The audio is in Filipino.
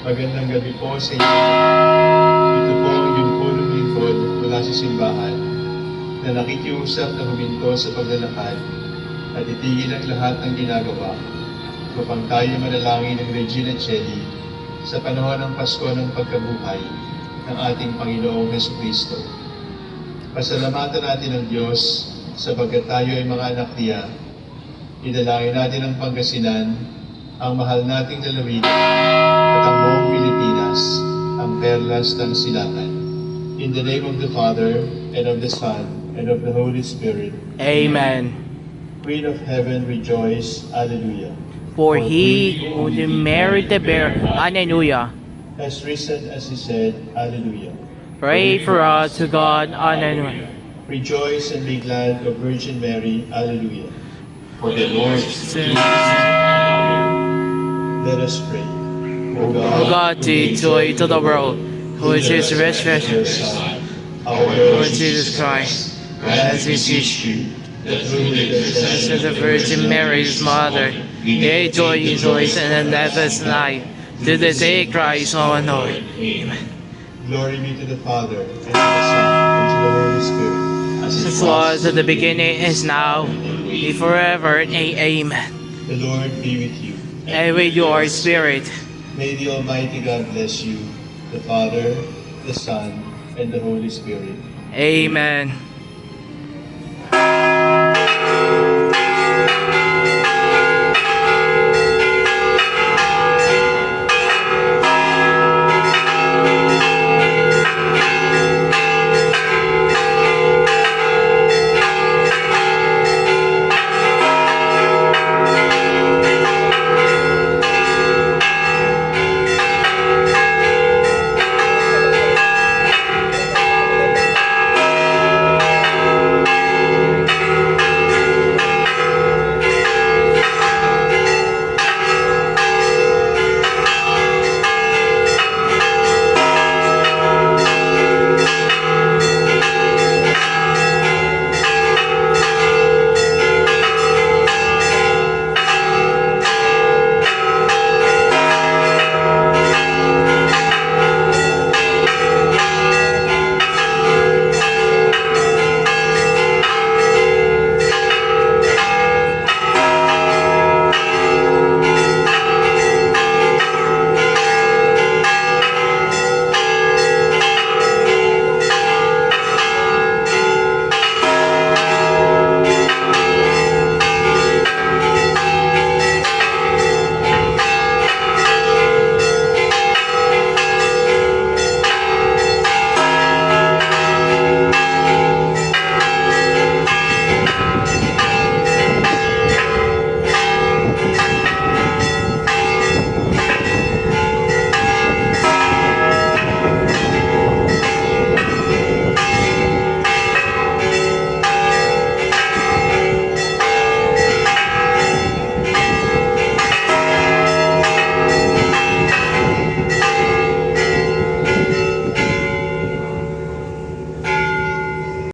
Magandang gabi po sa inyo. Ito po ang iyong punong lingkod mula sa simbahan na nakikiusap na huminto sa paglalakad at itigil ang lahat ng ginagawa upang tayo manalangin ng Regina Coeli sa panahon ng Pasko ng pagkabuhay ng ating Panginoong Jesucristo. Pasalamatan natin ang Diyos sapagkat tayo ay mga anak niya. Idalangin natin ang Pangasinan, ang mahal nating lalawigan, at ang buong Pilipinas, ang perlas ng silangan. In the name of the Father, and of the Son, and of the Holy Spirit. Amen. Queen of Heaven, rejoice. Alleluia. For he who married the bear, Alleluia. Has risen as he said, Alleluia. Pray for us to God, Alleluia. Rejoice and be glad, O Virgin Mary, Alleluia. For the Lord Let us pray. O God, give joy to the world, who is his resurrection, our Lord Jesus Christ, as we teach you, that through the to the Virgin Mary, his mother, may joy rejoice and endless life, to the day Christ our Lord. Amen. Glory be to the Father, and to the Son, and to the Holy Spirit, As was at the beginning, is now, be forever. Amen. The Lord be with you. And with your spirit. May the Almighty God bless you, the Father, the Son, and the Holy Spirit. Amen.